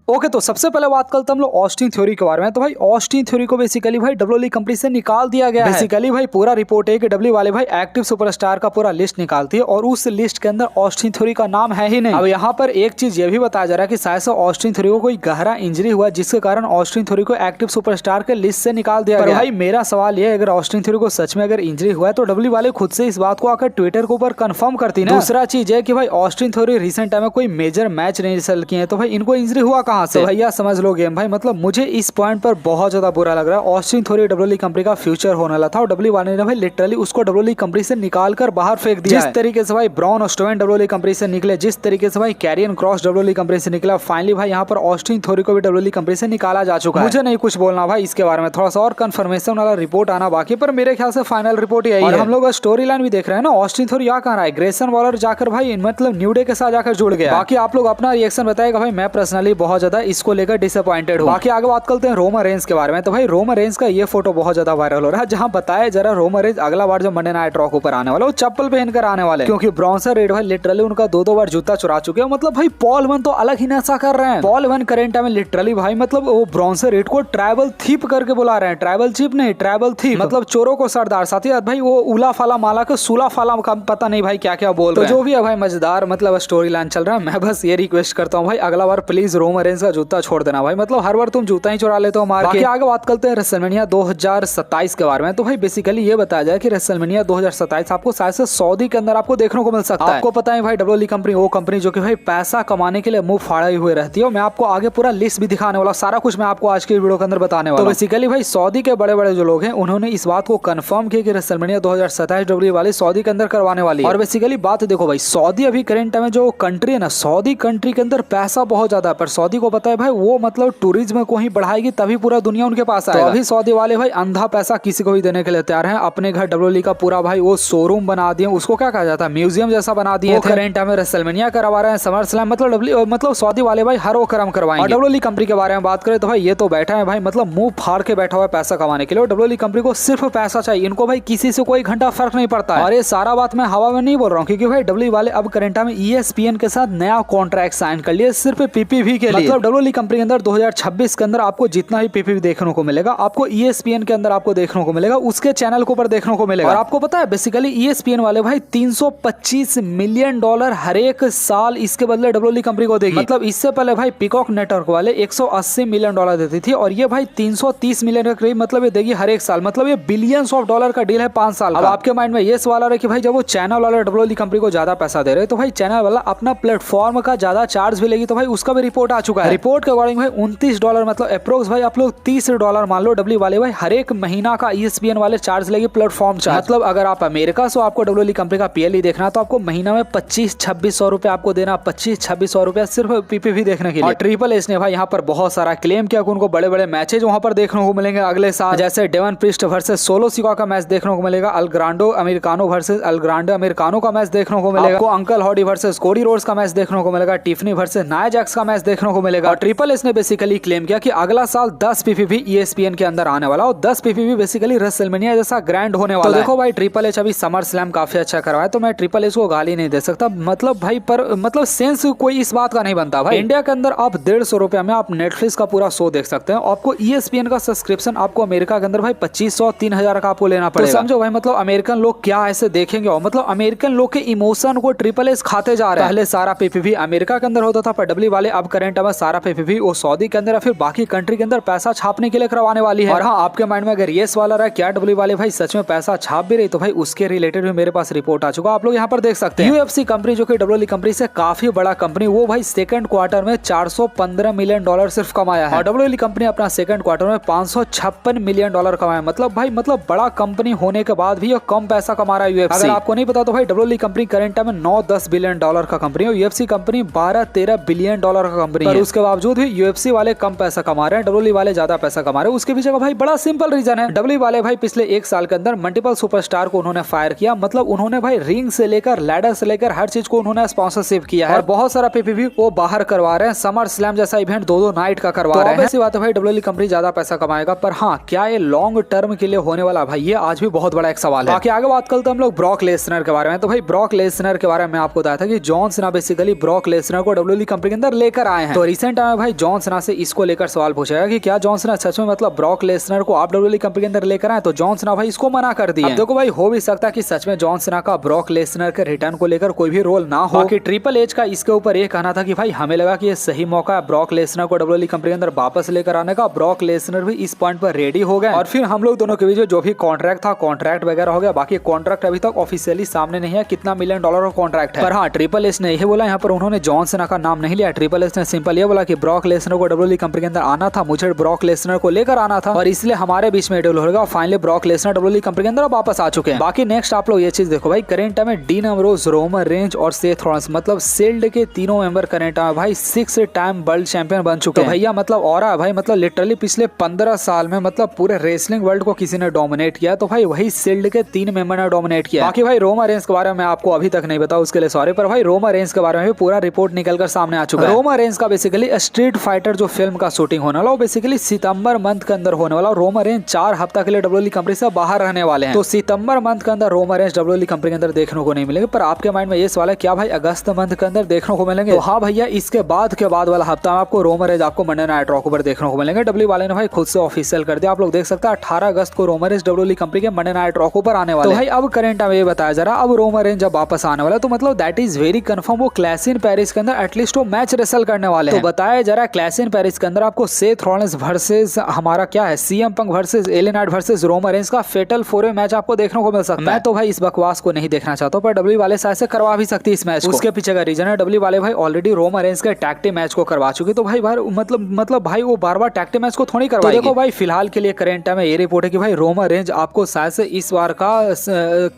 Okay, तो सबसे पहले बात करते हैं हम लोग ऑस्टिन थ्योरी के बारे में। तो भाई ऑस्टिन थ्योरी को बेसिकली भाई डब्ल्यूडब्ल्यूई कंपनी से निकाल दिया गया है। बेसिकली भाई पूरा रिपोर्ट है कि डब्ल्यू वाले भाई एक्टिव सुपरस्टार का पूरा लिस्ट निकालती है और उस लिस्ट के अंदर ऑस्टिन थ्योरी का नाम है ही नहीं। अब यहाँ पर एक चीज ये भी बताया जा रहा है कि शायद से ऑस्टिन थ्योरी को कोई गहरा इंजरी हुआ जिसके कारण ऑस्टिन थ्योरी को एक्टिव सुपरस्टार के लिस्ट से निकाल दिया गया। भाई मेरा सवाल ये, अगर ऑस्टिन थ्योरी को सच में अगर इंजरी हुआ है तो डब्ल्यू वाले खुद से इस बात को आकर ट्विटर के ऊपर कंफर्म करती ना। दूसरा चीज है कि भाई ऑस्टिन थ्योरी रिसेंट टाइम में कोई मेजर मैच नहीं रिसल्ट किए हैं, तो भाई इनको इंजरी हुआ कहाँ से? भैया समझ लो गेम भाई, मतलब मुझे इस पॉइंट पर बहुत ज्यादा बुरा लग रहा है। ऑस्टिन थ्योरी डब्ल्यूडब्ल्यूई कंपनी का फ्यूचर होने वाला था और डब्ल्यू वाले ने भाई लिटरली उसको डब्ल्यूडब्ल्यूई कंपनी से निकाल कर बाहर फेंक दिया। जिस तरीके से भाई ब्रॉन स्ट्रोमैन डब्ल्यूडब्ल्यूई कंपनी से निकले, जिस तरीके से भाई कैरियन क्रॉस डब्ल्यूडब्ल्यूई कंपनी से निकला, फाइनली भाई यहाँ पर ऑस्टिन थ्योरी को भी डब्ल्यूडब्ल्यूई कंपनी से निकाला जा चुका है। मुझे नहीं कुछ बोलना भाई इसके बारे में, थोड़ा सा और कंफर्मेशन वाला रिपोर्ट आना बाकी, पर मेरे ख्याल से फाइनल रिपोर्ट यही है। हम लोग स्टोरी लाइन भी देख रहे हैं ना, ऑस्टिन थ्योरी यहाँ कहाँ रहा है, ग्रेसन वॉलर जाकर भाई मतलब न्यू डे के साथ जाकर जुड़ गया। बाकी आप लोग अपना रिएक्शन बताएगा। भाई मैं पर्सनली बहुत ज्यादा इसको लेकर डिसअपॉइंटेड हूँ। बाकी आगे बात करते हैं रोमन रेंज के बारे में। तो भाई रोमन रेंज का ये फोटो बहुत ज्यादा वायरल हो रहा है, जहाँ बताया जरा रोमन रेंज अगला बार जब मंडे नाइट रॉ ऊपर आने वाला वो चप्पल पहनकर आने वाले, क्योंकि ब्रॉन्सन रेड भाई लिटरली उनका दो बार जूता चुरा चुके हैं। मतलब भाई पॉल वन तो अलग ही नशा कर रहे हैं। पॉल वन करेंट में लिटरली भाई मतलब वो ब्रॉन्सन रेड को ट्राइबल थीप करके बुला रहे हैं, ट्राइबल चीप नहीं ट्राइबल थीप, मतलब चोरों को सरदार। साथ ही भाई वो उला फाला माला के सुला फाला का पता नहीं भाई क्या क्या बोल रहे हैं। तो जो भी है भाई मजेदार मतलब स्टोरी लाइन चल रहा है। मैं बस ये रिक्वेस्ट करता हूँ भाई अगला बार प्लीज रोमन रेंज का जूता छोड़ देना भाई, मतलब हर बार तुम जूता ही चुरा लेते हो मार के। आगे बात करते हैं रेसलमेनिया 2027 के बारे में। तो भाई बेसिकली ये बताया जाए कि रेसलमेनिया 2027 आपको शायद से सऊदी के अंदर आपको देखने को मिल सकता है। आपको पता है भाई डब्ल्यूडब्ल्यूई कंपनी वो कंपनी जो कि भाई पैसा कमाने के लिए मुंह फाड़े हुए रहती है। मैं आपको आगे पूरा लिस्ट भी दिखाने वाला, सारा कुछ मैं आपको आज की वीडियो के अंदर बताने वाला। तो बेसिकली भाई सऊदी के बड़े बड़े जो लोग हैं उन्होंने इस बात को कंफर्म किया कि रेसलमेनिया 2027 डब्ल्यूडब्ल्यूई वाली सऊदी के अंदर करवाने वाली है। और बेसिकली बात देखो भाई, सऊदी अभी करंट में जो कंट्री है ना, सऊदी कंट्री के अंदर पैसा बहुत ज्यादा है, पर सऊदी को पता है भाई वो मतलब टूरिज्म को ही बढ़ाएगी तभी पूरा दुनिया उनके पास आएगा। तो अभी सऊदी वाले भाई अंधा पैसा किसी को भी देने के लिए तैयार हैं। अपने घर डब्ल्यूडब्ल्यूई का पूरा भाई वो शोरूम बना दिए, उसको क्या कहा जाता है म्यूजियम जैसा बना दिए। करंट में रेसलमेनिया करवा रहे हैं, समर स्लैम मतलब सऊदी वाले भाई हर वो कर्म करवाएंगे। और डब्ल्यूडब्ल्यूई कंपनी के बारे में बात करें तो भाई ये तो बैठा है भाई मतलब मुंह फाड़ के बैठा हुआ है पैसा कमाने के लिए। डब्ल्यूडब्ल्यूई कंपनी को सिर्फ पैसा चाहिए, इनको भाई किसी से कोई घंटा फर्क नहीं पड़ता है। और ये सारा बात मैं हवा में नहीं बोल रहा हूँ, क्योंकि भाई डब्ल्यूडब्ल्यूई वाले अब करंट में ESPN के साथ नया कॉन्ट्रैक्ट साइन कर लिया सिर्फ PPV के लिए। मतलब डब्ल्यूडब्ल्यूई कंपनी के अंदर 2026 के अंदर आपको जितना ही PPV देखने को मिलेगा आपको ESPN के अंदर आपको देखने को मिलेगा, उसके चैनल के ऊपर देखने को मिलेगा। और आपको पता है बेसिकली ESPN वाले भाई $325 मिलियन हर एक साल इसके बदले डब्ल्यूडब्ल्यूई कंपनी को देगी। मतलब इससे पहले भाई पीकॉक नेटवर्क वाले $180 मिलियन देती थी और ये भाई 330 मिलियन के करीब मतलब ये देगी हर एक साल। मतलब ये बिलियंस ऑफ डॉलर का डील है 5 साल। अब आपके माइंड में ये सवाल आ रहा है कि भाई जब वो चैनल वाला डब्ल्यूडब्ल्यूई कंपनी को ज्यादा पैसा दे रहे हैं तो भाई चैनल वाला अपना प्लेटफॉर्म का ज्यादा चार्ज भी लेगी, तो भाई उसका भी रिपोर्ट आ चुका है। रिपोर्ट के अकॉर्डिंग भाई $29 मतलब अप्रोक्स भाई आप लोग $30 मान लो डब्ल्यू वाले भाई हर एक महीना का ESPN वाले चार्ज लेगी प्लेटफॉर्म चार्ज। मतलब अगर आप अमेरिका से आपको डब्ल्यूडब्ल्यूई कंपनी का PLE देखना तो आपको महीना में 25-2600 रुपए आपको देना, 25-2600 रुपए सिर्फ PPV देखने के लिए। और ट्रिपल एच ने भाई यहाँ पर बहुत सारा क्लेम किया कि उनको बड़े बड़े मैचेज वहाँ पर देखने को मिलेंगे अगले साल, जैसे डेवन प्रिस्ट वर्सेस सोलो सिका का मैच देखने को मिलेगा, अल ग्रांडो अमेरिकानो वर्सेस अल ग्रांडो अमेरिकानो का मैच देखने को मिलेगा, आपको अंकल हॉडी वर्सेस कोडी रोड्स का मैच देखने को मिलेगा, टिफनी वर्सेस नाया जैक्स का मैच देखने को मिलेगा। और ट्रिपल एच ने बेसिकली क्लेम किया कि अगला साल 10 PPV ESPN के अंदर आने वाला और 10 PPV बेसिकली रेसलमेनिया जैसा ग्रैंड होने वाला है। तो देखो भाई ट्रिपल एच अभी समर स्लैम काफी अच्छा करवाया, तो मैं ट्रिपल एच को गाली नहीं दे सकता, मतलब भाई पर मतलब सेंस कोई इस बात का नहीं बनता भाई। इंडिया के अंदर आप 150 रुपए में आप नेटफ्लिक्स का पूरा शो देख सकते हैं, आपको ESPN का सब्सक्रिप्शन आपको अमेरिका के अंदर भाई 2500-3000 का आपको लेना पड़ेगा। तो समझो भाई मतलब अमेरिकन लोग क्या ऐसे देखेंगे, और मतलब अमेरिकन लोग के इमोशन को ट्रिपल एच खाते जा रहे हैं। पहले सारा PPV अमेरिका के अंदर होता था, पर डब्ल्यू वाले अब करंट में सारा PPV वो सऊदी के अंदर या फिर बाकी कंट्री के अंदर पैसा छापने के लिए करवाने वाली है। और हाँ आपके माइंड में अगर ये सवाल आ रहा है क्या डब्ल्यू वाले भाई सच में पैसा छाप भी रही, तो भाई उसके रिलेटेड भी मेरे पास रिपोर्ट आ चुका, आप लोग यहाँ पर देख सकते हैं। UFC कंपनी जो कि डब्ल्यूडब्ल्यूई कंपनी से काफी बड़ा कंपनी, वो भाई सेकंड क्वार्टर में $415 मिलियन सिर्फ कमाया है। और डब्ल्यूडब्ल्यूई कंपनी अपना सेकंड क्वार्टर में $556 मिलियन कमाया। मतलब भाई मतलब बड़ा कंपनी होने के बाद भी ये कम पैसा कमा रहा है UFC। अगर आपको नहीं पता तो भाई डब्ल्यूडब्ल्यूई कंपनी करंट में $9-10 बिलियन का कंपनी है, UFC कंपनी $12-13 बिलियन का कंपनी है। उसके बावजूद भी UFC वाले कम पैसा कमा रहे हैं, डब्ल्यूडब्ल्यूई वाले ज्यादा पैसा कमा रहे हैं। उसके पीछे का भाई बड़ा सिंपल रीजन है, डब्ल्यूडब्ल्यूई वाले भाई पिछले 1 साल के अंदर मल्टीपल सुपरस्टार को उन्होंने फायर किया। मतलब उन्होंने भाई रिंग से लेकर लैडर से लेकर हर चीज को उन्होंने स्पॉन्सरशिप किया है और बहुत सारा PPV वो बाहर करवा रहे हैं। समर स्लैम जैसा इवेंट 2-2 नाइट का करवा रहे हैं। ऐसी बात है भाई डब्ल्यूडब्ल्यूई कंपनी ज्यादा पैसा कमाएगा, पर हाँ क्या ये लॉन्ग टर्म के लिए होने वाला भाई, ये आज भी बहुत बड़ा एक सवाल है। बाकी आगे बात करते हैं हम लोग ब्रॉक लेसनर के बारे में। तो भाई ब्रॉक लेसनर के बारे में आपको बताया था कि John Cena basically Brock Lesnar को डब्ल्यूडब्ल्यूई कंपनी के अंदर लेकर आए हैं। तो रिसेंट टाइम में भाई जॉन सीना से इसको लेकर सवाल पूछा गया कि क्या जॉन सीना सच में मतलब ब्रॉक लेसनर को आप डब्ल्यूडब्ल्यूई कंपनी के अंदर लेकर आए, तो जॉन सीना भाई इसको मना कर दिया। देखो भाई हो भी सकता है कि सच में जॉन सीना का ब्रॉक लेसनर के रिटर्न को लेकर कोई भी रोल ना हो, कि ट्रिपल एच का इसके ऊपर ये कहना था कि भाई हमें लगा कि ये सही मौका है ब्रॉक लेसनर को डब्ल्यूडब्ल्यूई कंपनी के अंदर वापस लेकर आने का। ब्रॉक लेसनर भी इस पॉइंट पर रेडी हो गए और फिर हम लोग दोनों के बीच जो भी कॉन्ट्रैक्ट था कॉन्ट्रैक्ट वगैरह हो गया। बाकी कॉन्ट्रैक्ट अभी तक ऑफिशियली सामने नहीं है कितना $1 मिलियन का कॉन्ट्रैक्ट है, पर हाँ ट्रिपल एच ने यही बोला, यहाँ पर उन्होंने जॉन सीना का नाम नहीं लिया। ट्रिपल एच ने सिंपल ये बोला कि ब्रॉक लेसनर को डब्ल्यूडब्ल्यूई कंपनी के अंदर आना था, मुझे ब्रॉक लेसनर को लेकर आना था और इसलिए हमारे बीच में डील होगा। Finally Brock Lesnar WWE company के अंदर वापस आ चुके हैं। बाकी नेक्स्ट आप लोग ये चीज देखो भाई, करंट टाइम में डीन एम्ब्रोज, रोमन रेंज और सेथ रॉलिंस मतलब शील्ड के तीनों मेंबर करंट टाइम भाई 6 टाइम वर्ल्ड चैंपियन बन चुके हैं। भैया मतलब और भाई मतलब लिटरली पिछले 15 साल में मतलब पूरे रेसलिंग वर्ल्ड को किसी ने डोमिनेट किया, तो भाई वही शील्ड के 3 मेंबर ने डोमिनेट किया। बाकी भाई रोमन रेंज के बारे में आपको अभी तक नहीं बताऊं, उसके लिए सॉरी, पर भाई रोमन रेंज के बारे में भी पूरा रिपोर्ट निकलकर सामने आ चुका है। रोमन रेंज का बेसिकली स्ट्रीट फाइटर जो फिल्म का शूटिंग होने वाला वो बेसिकली सितंबर मंथ के अंदर होने वाला। रोमन रेंज 4 हफ्ता के लिए डब्ल्यूडब्ल्यूई कंपनी से बाहर रहने वाले हैं, तो सितंबर मंथ के अंदर रोमन रेंज डब्ल्यूडब्ल्यूई कंपनी के अंदर देखने को नहीं मिलेंगे। पर आपके माइंड में ये सवाल है क्या भाई अगस्त मंथ के अंदर देखने को मिलेंगे? तो हाँ भैया, इसके बाद वाला हफ्ता में आपको रोमन रेंज आपको मंडे नाइट रॉ पर देखने को मिलेंगे। डब्ल्यू वाले ने भाई खुद से ऑफिशियल कर दिया, आप लोग देख सकते हैं 18 अगस्त को रोमन रेंज डब्ल्यूडब्ल्यूई कंपनी के मंडे नाइट रॉ पर आने वाले। तो भाई अब करंट में ये बताया जा रहा है अब रोमन रेंज जब वापस आने वाला है तो मतलब दैट इज वेरी कंफर्म वो क्लैश इन पेरिस के अंदर एटलीस्ट वो मैच रेसल करने वाले हैं। तो बताया जा रहा है क्लैश इन पेरिस के अंदर आपको सेथ रॉलिंस वर्सेस हमारा क्या है CM Punk versus LA Knight versus Roman Reigns का फेटल 4-वे मैच आपको देखने को मिल सकता है। मैं तो भाई इस बकवास को नहीं देखना चाहता हूं, पर डब्ल्यू वाले शायद से करवा भी सकती है इस मैच को। उसके पीछे का रीजन है डब्ल्यू वाले भाई ऑलरेडी रोमन रेंज के टैग टीम मैच को करवा चुके, तो भाई मतलब भाई वो बार-बार टैग टीम मैच को थोड़ी करवाएगी। तो देखो भाई फिलहाल के लिए करंट टाइम में ये रिपोर्ट है कि भाई रोमन रेंज आपको शायद से इस बार का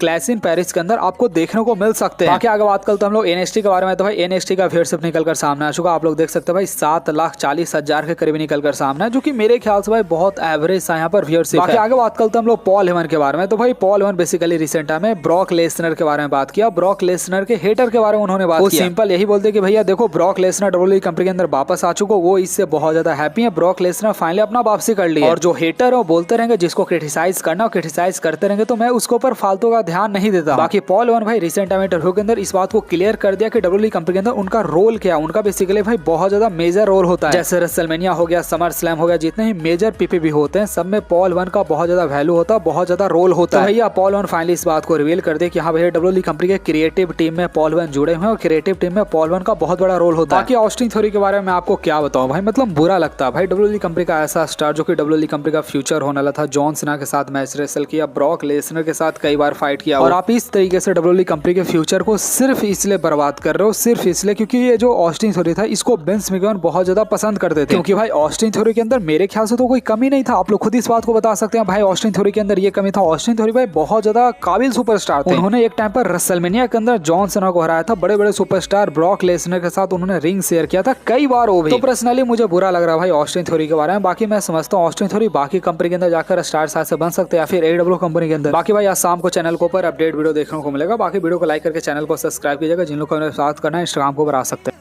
क्लैश इन पेरिस के अंदर आपको देखने को मिल सकते हैं। बाकी आगे बात करते हम लोग एनएक्सटी के बारे में, तो भाई एनएक्सटी का व्यूअरशिप निकलकर सामने आ चुका, आप लोग देख सकते हैं भाई 7,40,000 के करीब निकलकर सामने है, जो कि मेरे ख्याल से भाई बहुत एवरेज सा यहाँ पर व्यूअरशिप है। बाकी आगे बात करते हैं हम लोग पॉल हेमन के बारे में, तो भाई Paul Heyman basically recent time में ब्रॉक लेसनर के बारे में बात किया, ब्रॉक लेसनर के हेटर के बारे में उन्होंने बात किया। सिंपल यही बोलते कि भैया देखो ब्रॉक लेसनर डब्ल्यूडब्ल्यूई कंपनी के अंदर वापस आ चुका, वो इससे बहुत ज्यादा हैप्पी है। ब्रॉक लेसनर फाइनली अपना वापसी कर लिया और जो हेटर है बोलते रहेंगे, जिसको क्रिटिसाइज करना और क्रिटिसाइज करते रहेंगे, तो मैं उसके ऊपर फालतू का ध्यान नहीं देता। बाकी पॉल हेमन भाई रिसेंट टाइम इंटरव्यू के अंदर इस बात को क्लियर कर दिया कि डब्ल्यूडब्ल्यूई कंपनी के अंदर उनका रोल क्या है। उनका बेसिकली भाई बहुत ज्यादा मेजर रोल होता है, जैसे रेसलमेनिया हो गया, समर स्लैम हो गया, जितने ही मेजर पीपीवी होते हैं सब में पॉल हेमन का बहुत ज्यादा वैल्यू होता है, बहुत ज्यादा रोल होता है। भैया पॉल हेमन फाइनली इस बात को रिवील कर दे कि हाँ भैया डब्ल्यूडब्ल्यूई कंपनी के क्रिएटिव टीम में पॉल हेमन जुड़े हुए हैं और क्रिएटिव टीम में पॉल हेमन का बहुत बड़ा रोल होता है। बाकी ऑस्टिन थ्योरी के बारे में आपको क्या बताऊं भाई, मतलब बुरा लगता है भाई डब्ल्यूडब्ल्यूई कंपनी का ऐसा स्टार जो कि डब्ल्यूडब्ल्यूई कंपनी का फ्यूचर होने वाला था, जॉन सीना के साथ मैच रेसल किया, ब्रॉक लेसनर के साथ कई बार फाइट किया, और आप इस तरीके से डब्ल्यूडब्ल्यूई कंपनी के फ्यूचर को सिर्फ इसलिए बर्बाद कर रहे हो, सिर्फ इसलिए क्योंकि ये जो ऑस्टिन थ्योरी था इसको विंस मैकमैन बहुत ज्यादा पसंद करते थे। क्योंकि भाई ऑस्टिन थ्योरी के अंदर मेरे ख्याल से तो कोई कमी नहीं था, आप लोग खुद इस बात को बता सकते हैं भाई ऑस्टिन थ्योरी के अंदर ये कमी था। ऑस्टिन थ्योरी भाई बहुत ज्यादा काबिल सुपरस्टार थे, उन्होंने एक टाइम पर रेसलमेनिया के अंदर जॉन सीना को हराया था, बड़े बड़े सुपरस्टार ब्रॉक लेसनर के साथ उन्होंने रिंग शेयर किया था कई बार। वो भी तो पर्सनली मुझे बुरा लग रहा है भाई ऑस्टिन थ्योरी के बारे में। बाकी मैं समझता हूँ ऑस्टिन थ्योरी बाकी कंपनी के अंदर जाकर स्टार से बन सकते हैं या फिर एडब्ल्यू कंपनी के अंदर। बाकी भाई आज शाम को चैनल के ऊपर अपडेट वीडियो देखने को मिलेगा। बाकी वीडियो को लाइक करके चैनल को सब्सक्राइब कीजिएगा, जिन लोगों को साथ करना है इंस्टाग्राम के ऊपर आ सकते हैं।